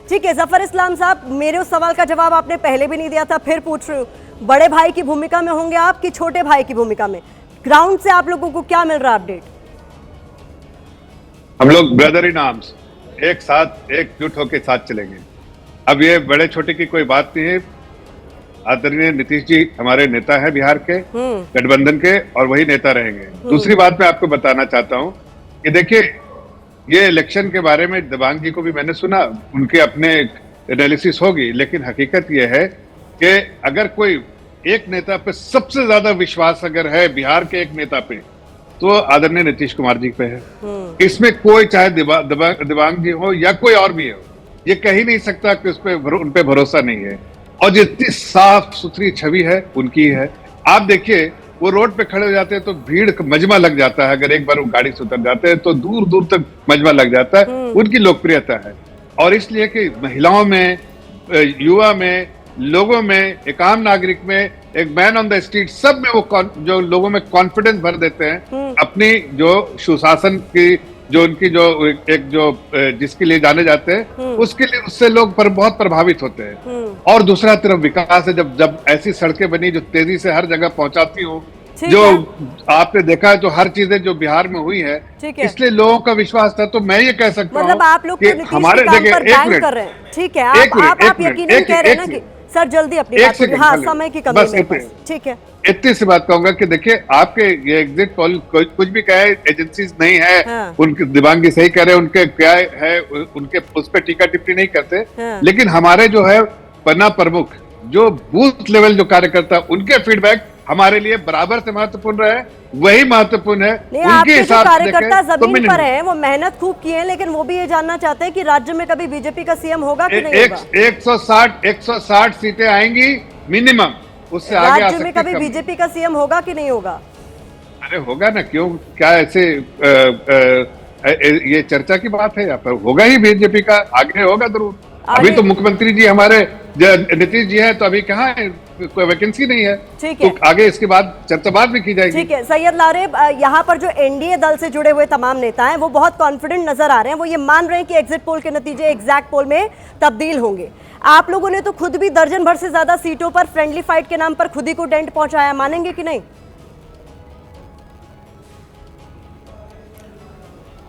ठीक है जफर इस्लाम साहब, मेरे उस सवाल का जवाब आपने पहले भी नहीं दिया था, फिर पूछ रही हूँ, बड़े भाई की भूमिका में होंगे आप कि छोटे भाई की भूमिका में? ग्राउंड से आप लोगों को क्या मिल रहा है अपडेट? हम लोग ब्रदर इन आर्म्स, एक साथ एकजुट होकर साथ चलेंगे। अब ये बड़े छोटे की कोई बात नहीं है। आदरणीय नीतीश जी हमारे नेता है बिहार के, गठबंधन के, और वही नेता रहेंगे। दूसरी बात मैं आपको बताना चाहता हूं कि देखिए, ये इलेक्शन के बारे में दिबांग जी को भी मैंने सुना, उनके अपने एनालिसिस होगी, लेकिन हकीकत यह है कि अगर कोई एक नेता पे सबसे ज्यादा विश्वास अगर है बिहार के एक नेता पे, तो आदरणीय नीतीश कुमार जी पे है। इसमें कोई चाहे दिबांग जी हो या कोई और भी हो, ये कह ही नहीं सकता कि उन पे भरोसा नहीं है। और जितनी साफ सुथरी छवि है उनकी है। आप देखिए, वो रोड पे खड़े हो जाते हैं तो भीड़ का मजमा लग जाता है। अगर एक बार वो गाड़ी से उतर जाते हैं तो दूर दूर तक मजमा लग जाता है। उनकी लोकप्रियता है, और इसलिए कि महिलाओं में, युवा में, लोगों में, एक आम नागरिक में, एक मैन ऑन द स्ट्रीट, सब में वो जो लोगों में कॉन्फिडेंस भर देते हैं अपनी जो सुशासन की, जो उनकी जो जिसके लिए जाने जाते हैं, उसके लिए, उससे लोग बहुत प्रभावित होते हैं। और दूसरा तरफ विकास है। जब ऐसी सड़कें बनी जो तेजी से हर जगह पहुंचाती हो, जो आपने देखा है, जो हर चीजें जो बिहार में हुई है, इसलिए लोगों का विश्वास था। तो मैं ये कह सकता हूँ, मतलब आप लोग हमारे जगह कर रहे हैं, ठीक है, आप यकीनन कह रहे हैं ना कि सर जल्दी अपनी बात, हाँ, समय की कमी है, ठीक है। इतनी सी बात कहूंगा कि देखिए, आपके ये एग्जिट पोल कुछ भी कहे, एजेंसीज नहीं है, उनके दिबांगी सही कह रहे हैं, उनके क्या है, उनके उस पर टीका टिप्पणी नहीं करते, लेकिन हमारे जो है पन्ना प्रमुख, जो बूथ लेवल जो कार्यकर्ता, उनके फीडबैक हमारे लिए बराबर से महत्वपूर्ण रहे, वही महत्वपूर्ण है। उनके हिसाब से कार्यकर्ता जमीन पर है, वो मेहनत खूब की है, लेकिन वो भी ये जानना चाहते हैं कि राज्य में कभी बीजेपी का सीएम होगा कि नहीं होगा? 160 सीटें आएंगी मिनिमम, उससे आगे राज्य में कभी बीजेपी का सीएम होगा कि नहीं होगा? अरे होगा ना, क्यों, क्या ऐसे ये चर्चा की बात है? यहाँ पर होगा ही बीजेपी का, आगे होगा जरूर। अभी तो मुख्यमंत्री जी हमारे नीतीश जी हैं, तो अभी कहाँ है, कोई वैकेंसी नहीं है, ठीक है, तो आगे इसके बाद चर्चा बाद में की जाएगी। ठीक है सैयद लारेब, यहाँ पर जो एनडीए दल से जुड़े हुए तमाम नेता हैं वो बहुत कॉन्फिडेंट नजर आ रहे हैं, वो ये मान रहे हैं कि एग्जिट पोल के नतीजे एग्जैक्ट पोल में तब्दील होंगे। आप लोगों ने तो खुद भी दर्जन भर से ज्यादा सीटों पर फ्रेंडली फाइट के नाम पर खुद ही को डेंट पहुंचाया, मानेंगे कि नहीं?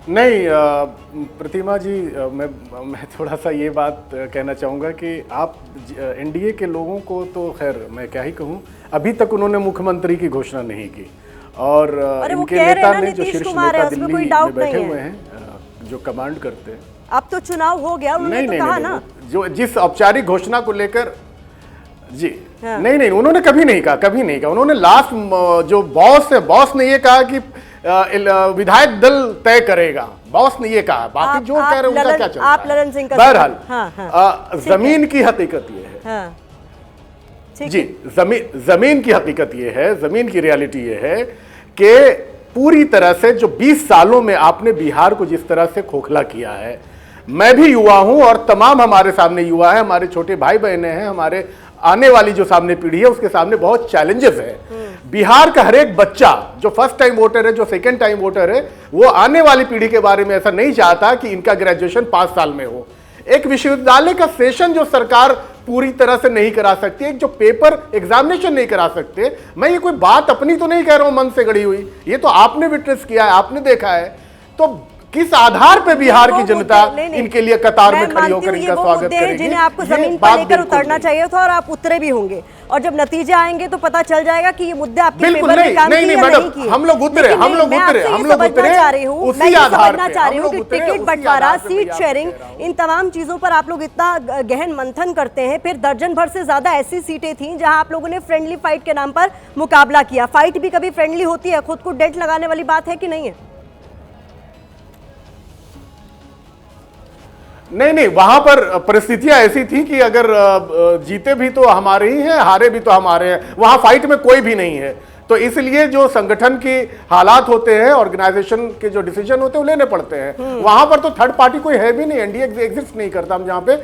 नहीं प्रतिमा जी, मैं थोड़ा सा ये बात कहना चाहूँगा कि आप एनडीए के लोगों को तो खैर मैं क्या ही कहूँ, अभी तक उन्होंने मुख्यमंत्री की घोषणा नहीं की, और इनके नेता ने जो शीर्ष नेता दिल्ली में बैठे हुए हैं, जो कमांड करते हैं, अब तो चुनाव हो गया, उन्होंने तो कहा ना, जो जिस औपचारिक घोषणा को लेकर जी, नहीं, उन्होंने कभी नहीं कहा। उन्होंने लास्ट जो बॉस है, बॉस ने ये कहा कि विधायक दल तय करेगा, बॉस ने ये कहा, बाकी जो कह रहे हैं उनका क्या चलता है। ललन सिंह का बहरहाल जमीन की हकीकत ये है, जी, जमीन की हकीकत ये है, जमीन की रियलिटी ये है कि पूरी तरह से जो 20 सालों में आपने बिहार को जिस तरह से खोखला किया है, मैं भी युवा हूं और तमाम हमारे सामने युवा है, हमारे छोटे भाई बहनें हैं, हमारे आने वाली जो सामने पीढ़ी है उसके सामने बहुत चैलेंजेस है। बिहार का हर एक बच्चा जो फर्स्ट टाइम वोटर है, जो सेकंड टाइम वोटर है, वो आने वाली पीढ़ी के बारे में ऐसा नहीं चाहता कि इनका ग्रेजुएशन 5 साल में हो। एक विश्वविद्यालय का सेशन जो सरकार पूरी तरह से नहीं करा सकती, एक जो पेपर एग्जामिनेशन नहीं करा सकते, मैं ये कोई बात अपनी तो नहीं कह रहा हूं मन से गढ़ी हुई, ये तो आपने विटनेस किया है, आपने देखा है। तो किस आधार पे बिहार की जनता इनके लिए कतार में खड़ी होकर इनका स्वागत करेगी? जिन्हें आपको जमीन पर लेकर उतरना चाहिए था और आप उतरे भी होंगे, और जब नतीजे आएंगे तो पता चल जाएगा कि ये मुद्दे आपके फेवर में काम किए या नहीं किए। हम लोग उतरे उसी आधार पे टिकट बंटवारा, सीट शेयरिंग, इन तमाम चीजों पर आप लोग इतना गहन मंथन करते हैं, फिर दर्जन भर से ज्यादा ऐसी सीटें थी जहां आप लोगों ने फ्रेंडली फाइट के नाम पर मुकाबला किया। फाइट भी कभी फ्रेंडली होती है? खुद को डेंट लगाने वाली बात है कि नहीं है? नहीं, वहां पर परिस्थितियां ऐसी थी कि अगर जीते भी तो हमारे ही हैं, हारे भी तो हमारे हैं, वहां फाइट में कोई भी नहीं है। तो इसलिए जो संगठन के हालात होते हैं, ऑर्गेनाइजेशन के जो डिसीजन होते हैं वो लेने पड़ते हैं। वहां पर तो थर्ड पार्टी कोई है भी नहीं, एनडीए एग्जिस्ट नहीं करता, हम जहां पे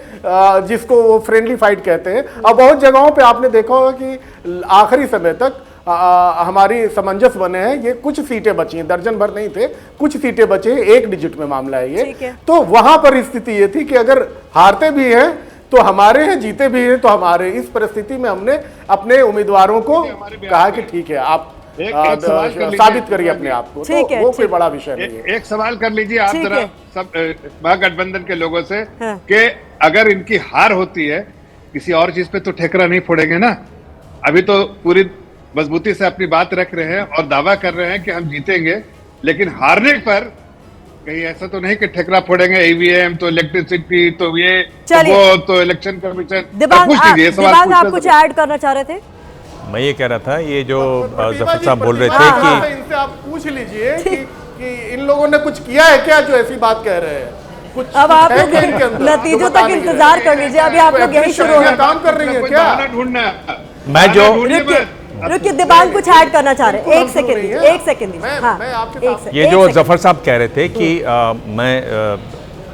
जिसको वो फ्रेंडली फाइट कहते हैं। और बहुत जगहों पे आपने देखा होगा कि आखिरी समय तक हमारी समंजस बने हैं। ये कुछ सीटें बची हैं, दर्जन भर नहीं थे, कुछ सीटें बचे हैं, 1 डिजिट में मामला है ठीक ये। है। तो वहां पर स्थिति ये थी कि अगर हारते भी हैं तो हमारे हैं, जीते भी हैं तो हमारे। इस परिस्थिति में हमने अपने उम्मीदवारों को कहा कि ठीक है, आप एक सवाल कर लीजिए। साबित करिए अपने आप को। ठीक तो है, वो ठीक। कोई बड़ा विषय नहीं है। एक सवाल कर लीजिए आप ठीक जरा है। सब महागठबंधन के लोगों से हाँ। कि अगर इनकी हार होती है किसी और चीज पे तो ठेकरा नहीं फोड़ेंगे ना। अभी तो पूरी मजबूती से अपनी बात रख रहे हैं और दावा कर रहे हैं कि हम जीतेंगे, लेकिन हारने पर कहीं ऐसा तो नहीं कि ठेकरा फोड़ेंगे। ईवीएम तो इलेक्ट्रिसिटी तो ये तो चलिए। वो तो इलेक्शन कमीशन। दिबांग, पूछ लीजिए ये सवाल दिबांग आप पूछना कुछ जरूरी। ऐड करना चाह रहे थे? मैं ये कह रहा था, ये जो प्रतिभा जफर जी, साहब बोल रहे थे प्रतिभा कि जी, इनसे आप पूछ लीजिए कि इन लोगों ने कुछ किया है क्या जो ऐसी बात कह रहे हैं। कुछ अब आप है लोग क्या इनके अंदर? नतीजों जो बता तक नहीं रहे? इंतजार कर लीजिए, अभी आप लोग यही शुरू ये है। काम कर रही है कोई क्या? बहाना ढूंढना है। मैं जो- बहाना ढूंढिए रुकिए मत। रुकिए, दिबांग कुछ ऐड करना चाह रहे हैं। एक बिल्कुल सेकंड नहीं दीजिए, है। एक सेकंड दीजिए। मैं- हाँ, मैं आपके एक साथ- सेकंड, ये एक जो सेकंड। जफर साहब कह रहे थे कि मैं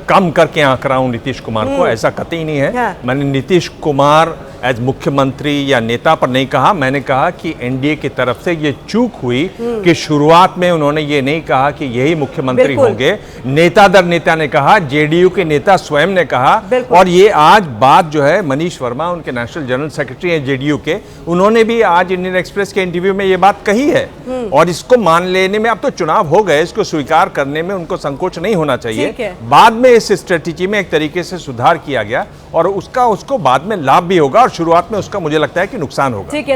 कम करके आंक रहा हूं नीतीश कुमार को, ऐसा कतई नहीं है। हाँ। मैंने नीतीश कुमार एज मुख्यमंत्री या नेता पर नहीं कहा, मैंने कहा कि एनडीए की तरफ से ये चूक हुई कि शुरुआत में उन्होंने ये नहीं कहा कि यही मुख्यमंत्री बिल्कुल। होंगे। नेता दर नेता ने कहा, जेडीयू के नेता स्वयं ने कहा, बिल्कुल। और ये आज बात जो है मनीष वर्मा उनके नेशनल जनरल सेक्रेटरी हैं जेडीयू के, उन्होंने भी आज इंडियन एक्सप्रेस के इंटरव्यू में ये बात कही है। और इसको मान लेने में, अब तो चुनाव हो गए, इसको स्वीकार करने में उनको संकोच नहीं होना ठीक चाहिए। है। बाद में इस स्ट्रेटेजी में एक तरीके से सुधार किया गया और उसको बाद में लाभ भी होगा और शुरुआत में उसका मुझे लगता है कि नुकसान होगा। ठीक है।